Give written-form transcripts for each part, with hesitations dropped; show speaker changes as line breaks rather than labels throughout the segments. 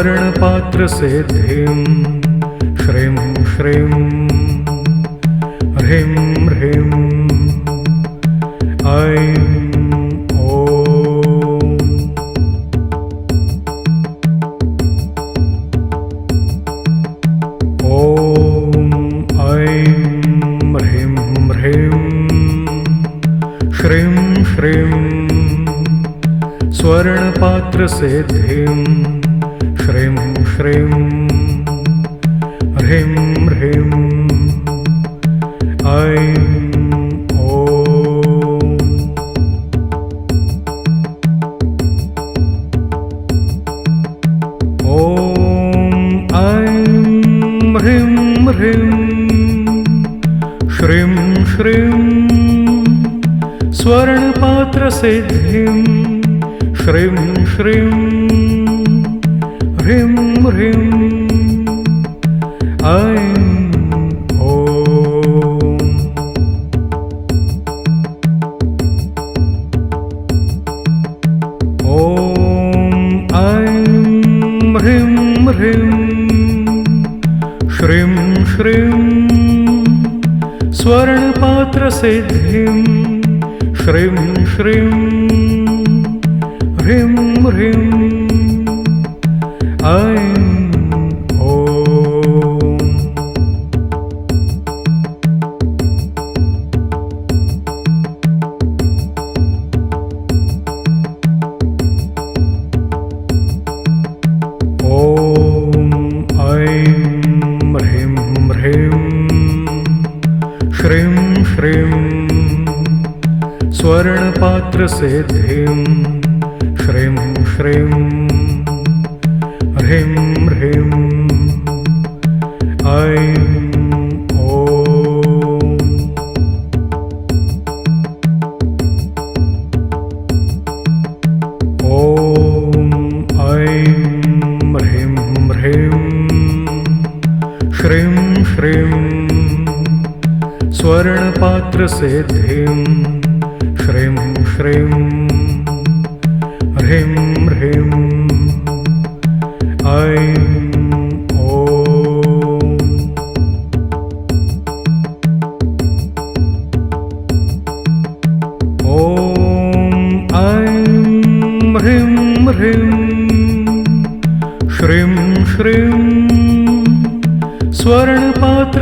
स्वर्णपात्रसिद्धिं श्रीं श्रीं ह्रीं ह्रीं ऐं श्रीं श्रीं स्वर्णपात्रसिद्धिं श्रीं श्रीं ह्रीं ह्रीं ऐं श्रीं श्रीं स्वर्णपात्रसिद्धिं श्रीं श्रीं ह्रीं ह्रीं ऐं श्रीं श्रीं स्वर्णपात्रसिद्धिं श्रीं श्रीं ह्रीं ह्रीं ऐं श्रीं श्रीं स्वर्णपात्रसिद्धिं श्रीं श्रीं ह्रीं ह्रीं ऐं श्रीं श्रीं स्वर्णपात्रसिद्धिं श्रीं श्रीं ह्रीं ह्रीं ऐं श्रीं श्रीं स्वर्णपात्रसिद्धिं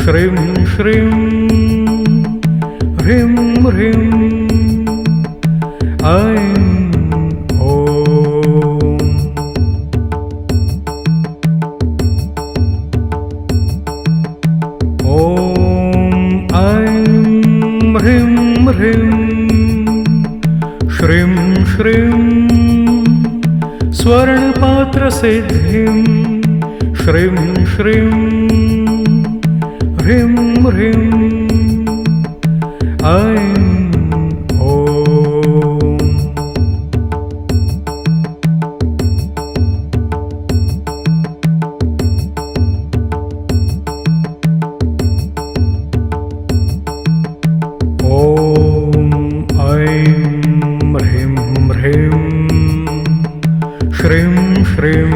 श्रीं श्रीं ह्रीं ह्रीं ऐं श्रीं श्रीं स्वर्णपात्रसिद्धिं श्रीं श्रीं ह्रीं ह्रीं ऐं श्रीं श्रीं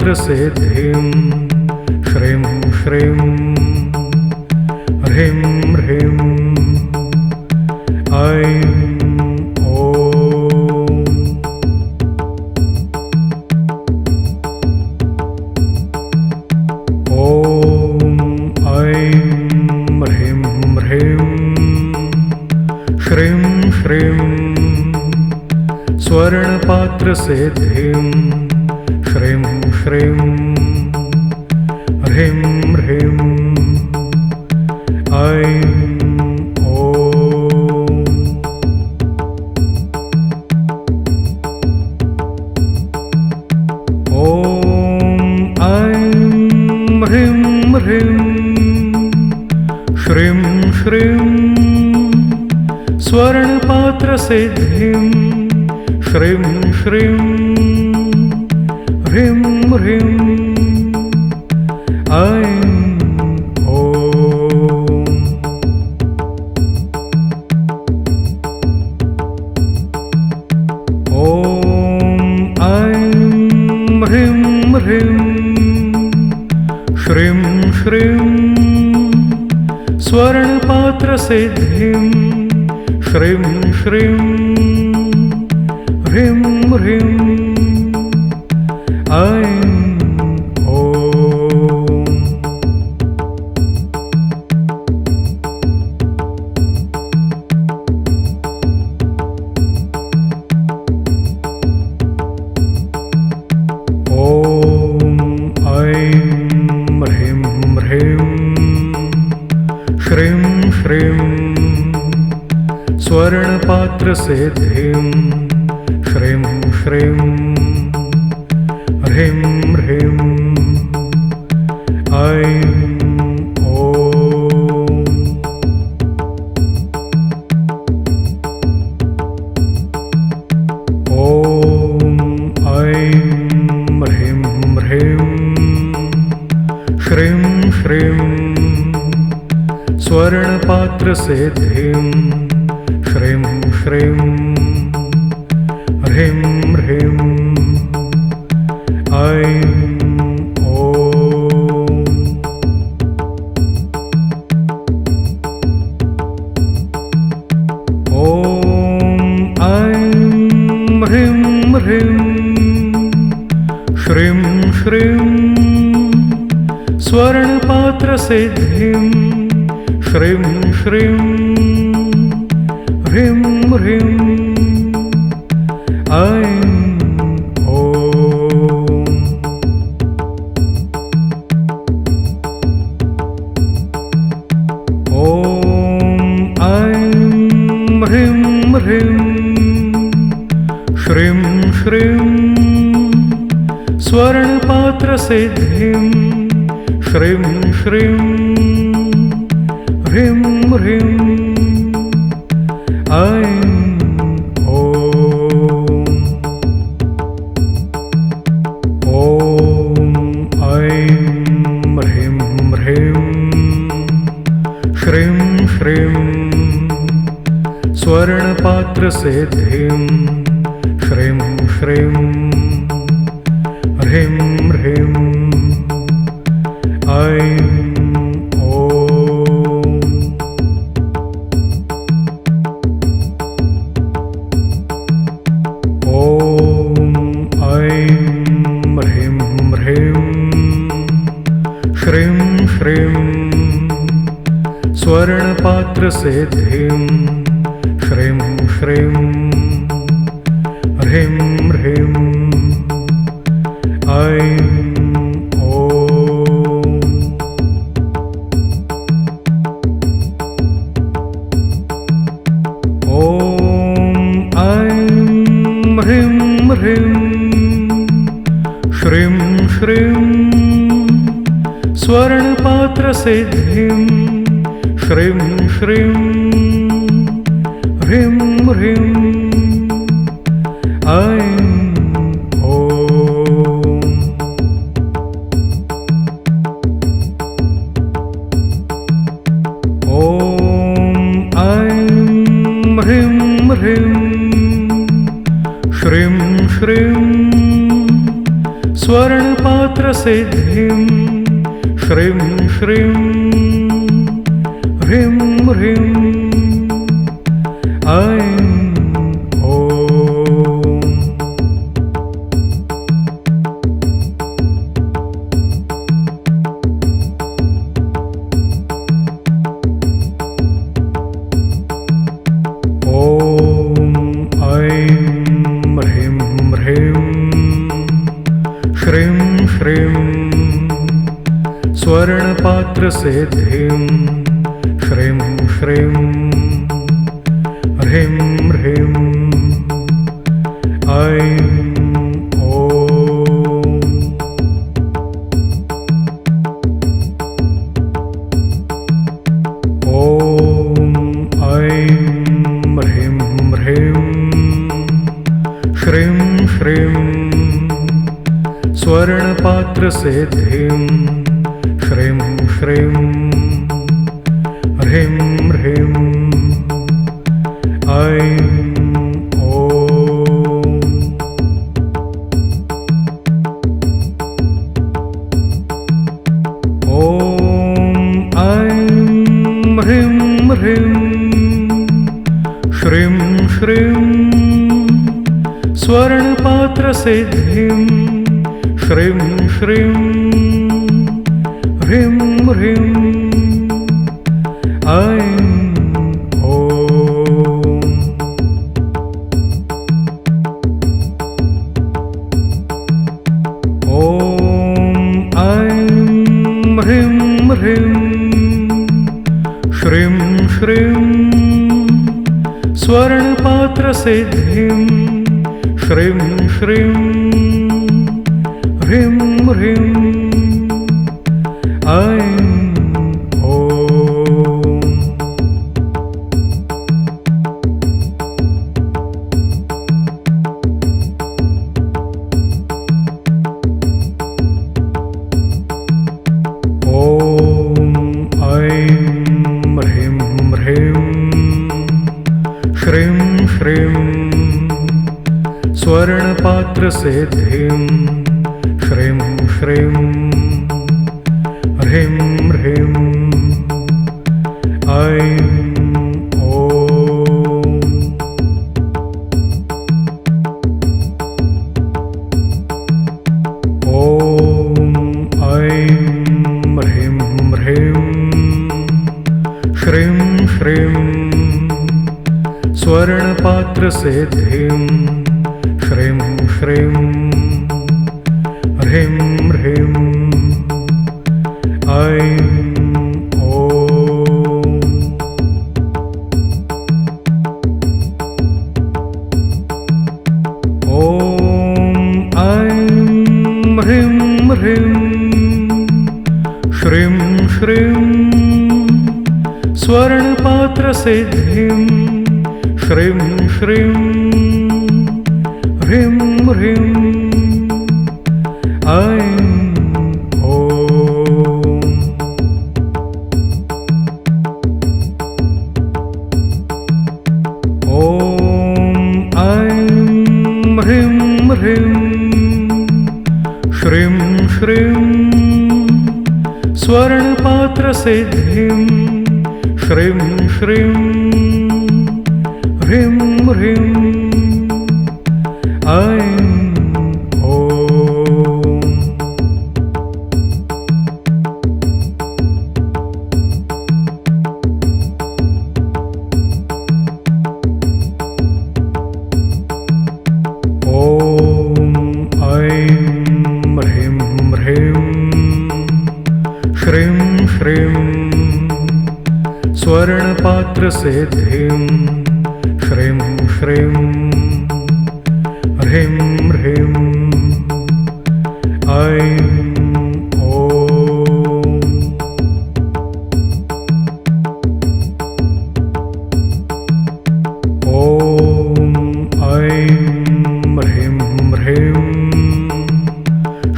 स्वर्णपात्रसिद्धिं श्रीं श्रीं ह्रीं ह्रीं ऐं श्रीं श्रीं स्वर्णपात्रसिद्धिं श्रीं श्रीं ह्रीं ह्रीं ऐं श्रीं श्रीं स्वर्णपात्रसिद्धिं श्रीं श्रीं ह्रीं ह्रीं ऐं ॐ स्वर्णपात्रसिद्धिं श्रीं श्रीं ह्रीं ह्रीं ऐं श्रीं श्रीं स्वर्णपात्रसिद्धिं श्रीं श्रीं ह्रीं ह्रीं ऐं ह्रीं ह्रीं श्रीं श्रीं स्वर्णपात्रसिद्धिं श्रीं श्रीं ह्रीं ह्रीं ऐं ह्रीं ह्रीं श्रीं श्रीं स्वर्णपात्रसिद्धिं श्रीं श्रीं ह्रीं ह्रीं ऐं ह्रीं ह्रीं श्रीं श्रीं स्वर्णपात्रसिद्धिं श्रीं श्रीं ह्रीं ह्रीं ऐं ह्रीं ह्रीं श्रीं श्रीं स्वर्णपात्रसिद्धिं श्रीं श्रीं ह्रीं ह्रीं ऐं श्रीं श्रीं स्वर्णपात्रसिद्धिं श्रीं श्रीं ह्रीं ह्रीं ऐं ह्रीं ह्रीं श्रीं श्रीं स्वर्णपात्रसिद्धिं श्रीं श्रीं ह्रीं ह्रीं ऐं ह्रीं ह्रीं श्रीं श्रीं स्वर्णपात्रसिद्धिं श्रीं श्रीं ह्रीं ह्रीं ऐं श्रीं श्रीं स्वर्णपात्रसिद्धिं श्रीं श्रीं ह्रीं ह्रीं ऐं ह्रीं ह्रीं श्रीं श्रीं स्वर्णपात्रसिद्धिं श्रीं श्रीं ह्रीं ह्रीं ऐं श्रीं स्वर्णपात्रसिद्धिं श्रीं श्रीं ह्रीं ह्रीं ऐं श्रीं श्रीं स्वर्णपात्रसिद्धिं श्रीं श्रीं ह्रीं ह्रीं ऐं श्रीं श्रीं स्वर्णपात्रसिद्धिं श्रीं श्रीं ह्रीं ह्रीं ऐं श्रीं श्रीं स्वर्णपात्रसिद्धिं श्रीं श्रीं ह्रीं ह्रीं ऐं ह्रीं ह्रीं श्रीं श्रीं स्वर्णपात्रसिद्धिं श्रीं श्रीं ह्रीं ह्रीं ऐं ह्रीं ह्रीं श्रीं श्रीं स्वर्णपात्रसिद्धिं श्रीं श्रीं ह्रीं ह्रीं ऐं श्रीं श्रीं स्वर्णपात्रसिद्धिं श्रीं श्रीं ह्रीं ह्रीं ऐं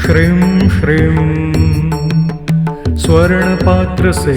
श्रीं श्रीं स्वर्णपात्रसिद्धिं